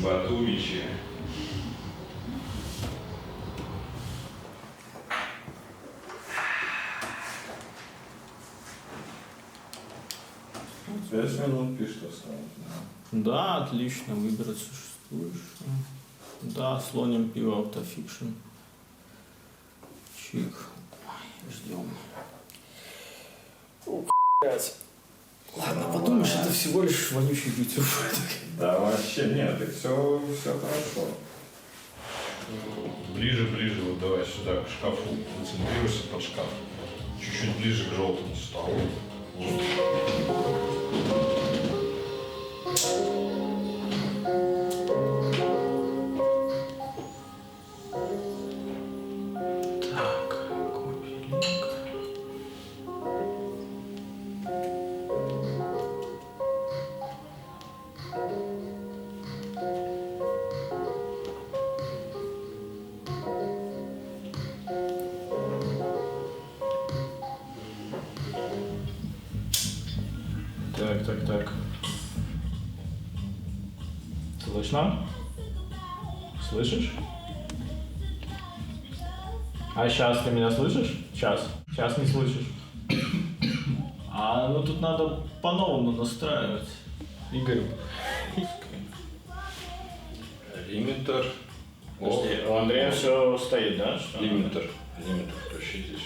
Батумичи. У тебя 5 минут пишет осталось. Да, отлично, выбрать существующую. Да, слоним пиво автофикшн. Чик. Ой, ждем. О, блядь. Ладно, подумаешь, это всего лишь вонючий YouTube. Да вообще нет, и все хорошо. Ближе, вот давай сюда, к шкафу. Концентрируйся под шкаф. Чуть-чуть ближе к желтому столу. Так, копия линка. Так. Слышно? Слышишь? А сейчас ты меня слышишь? Сейчас не слышишь. А, ну тут надо по-новому настраивать. Игорь. Лимитер. Подожди, у Андрея все стоит, да? Лимитер включи здесь.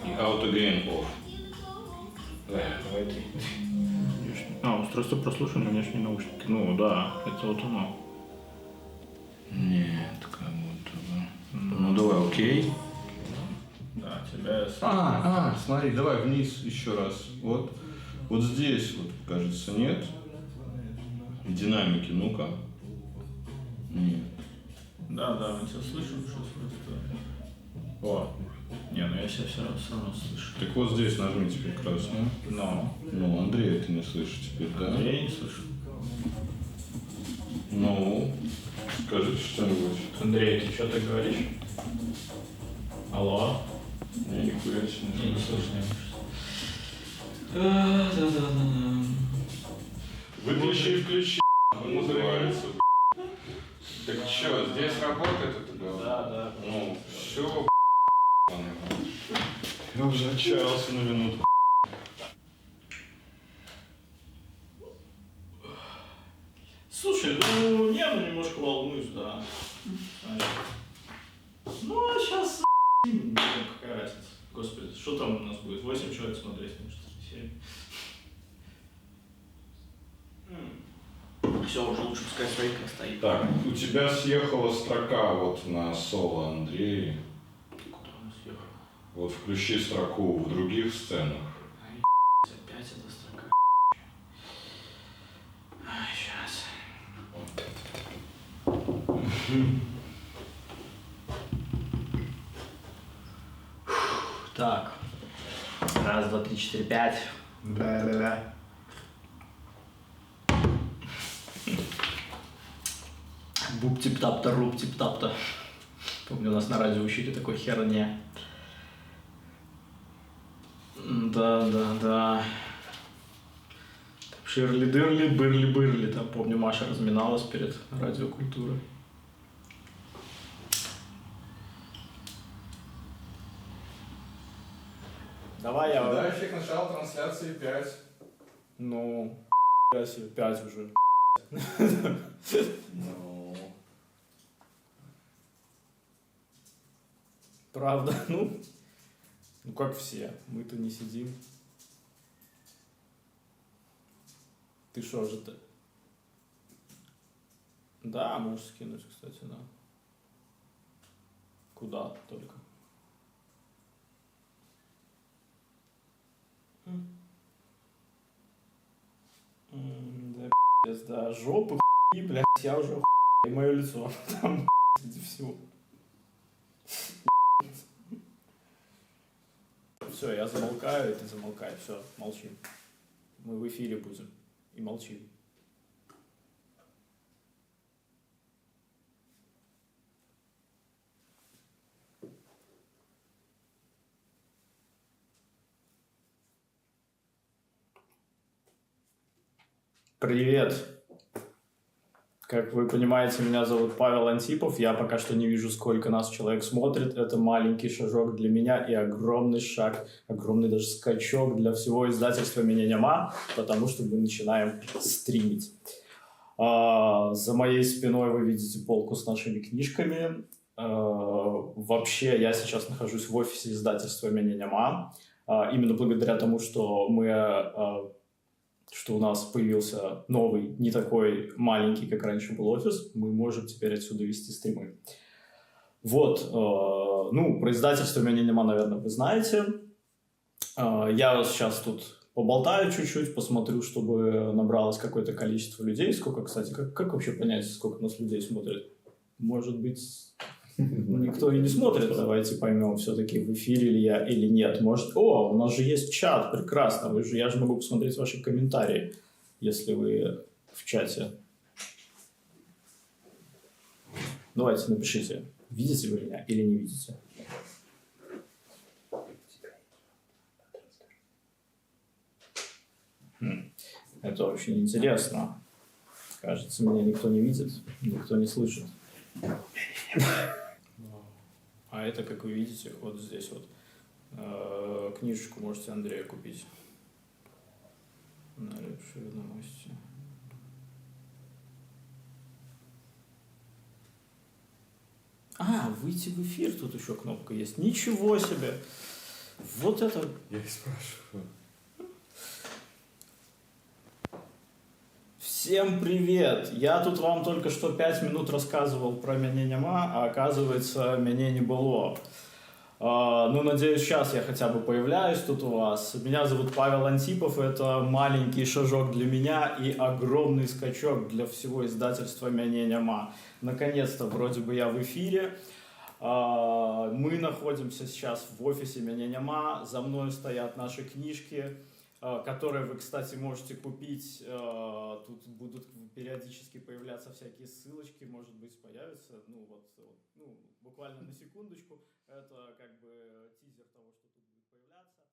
И autogain off. Давай ты. Устройство прослушивания, внешние наушники. Ну да, это вот оно. Нет, как будто бы. Ну давай, окей. Да, тебя... Смотри, давай вниз еще раз. Вот здесь вот, кажется, нет. В динамике, ну-ка. Нет. Да, мы тебя слышим, что просто... О, не, ну я себя все равно слышу. Так вот здесь нажми теперь красную. Ну, Андрея ты не слышишь теперь, да? Я не слышу. Ну, скажите что-нибудь. Андрей, ты что-то говоришь? Алло? Я нихуя себе Я не слышу, Да. Выключи и включи. Называется. Так что, здесь работает это дело? Да. Ну, все. Я уже отчаялся на минутку. Слушай, ну я немножко волнуюсь, да. Ну, а сейчас какая разница? Господи, что там у нас будет? 8 человек смотреть, может, серии. Все, уже лучше пускай свайка стоит. Так, у тебя съехала строка вот на соло Андрея. Куда она съехала? Вот включи строку в других сценах. Опять эта строка. Сейчас. Так. 1, 2, 3, 4, 5. Да. Буп-тип-тап-та, руп-тип-тап-та. Помню, у нас на радио учили такой херня. Да. Ширли-дырли, бырли-бырли. Там, помню, Маша разминалась перед радиокультурой. Давай я... Дальше начало трансляции 5. Ну, 5 уже. Ну... Правда, ну как все, мы-то не сидим. Ты что же ты? Да, можешь скинуть, кстати, да. Куда только. Да, пиздец, да, жопы, хуй, блядь, я уже хуй, и мое лицо, там, блядь, всего. Все, я замолкаю, и ты замолкай, все, молчим. Мы в эфире будем, и молчим. Привет. Как вы понимаете, меня зовут Павел Антипов. Я пока что не вижу, сколько нас человек смотрит. Это маленький шажок для меня и огромный шаг, огромный даже скачок для всего издательства «Меня нема», потому что мы начинаем стримить. За моей спиной вы видите полку с нашими книжками. Вообще, я сейчас нахожусь в офисе издательства «Меня нема». Именно благодаря тому, что у нас появился новый, не такой маленький, как раньше был офис, мы можем теперь отсюда вести стримы. Вот, про издательство «Меня нема», наверное, вы знаете. Я сейчас тут поболтаю чуть-чуть, посмотрю, чтобы набралось какое-то количество людей. Сколько, кстати, как вообще понять, сколько нас людей смотрит? Может быть, никто и не смотрит. Давайте поймем, все-таки в эфире ли я или нет. Может, у нас же есть чат, прекрасно. Я же могу посмотреть ваши комментарии, если вы в чате. Давайте напишите, видите вы меня или не видите. Это очень интересно. Кажется, меня никто не видит, никто не слышит. А это, как вы видите, вот здесь вот книжечку можете Андрея купить. Налепшие ведомости. Выйти в эфир, тут еще кнопка есть. Ничего себе! Вот это... Я и спрашиваю. Всем привет! Я тут вам только что 5 минут рассказывал про «Меня нема», а оказывается, меня не было. Надеюсь, сейчас я хотя бы появляюсь тут у вас. Меня зовут Павел Антипов, это маленький шажок для меня и огромный скачок для всего издательства «Меня нема». Наконец-то, вроде бы я в эфире. Мы находимся сейчас в офисе «Меня нема». За мной стоят наши книжки, которые вы, кстати, можете купить. Тут будут периодически появляться всякие ссылочки, может быть, появятся. Буквально на секундочку. Это как бы тизер того, что тут будет появляться.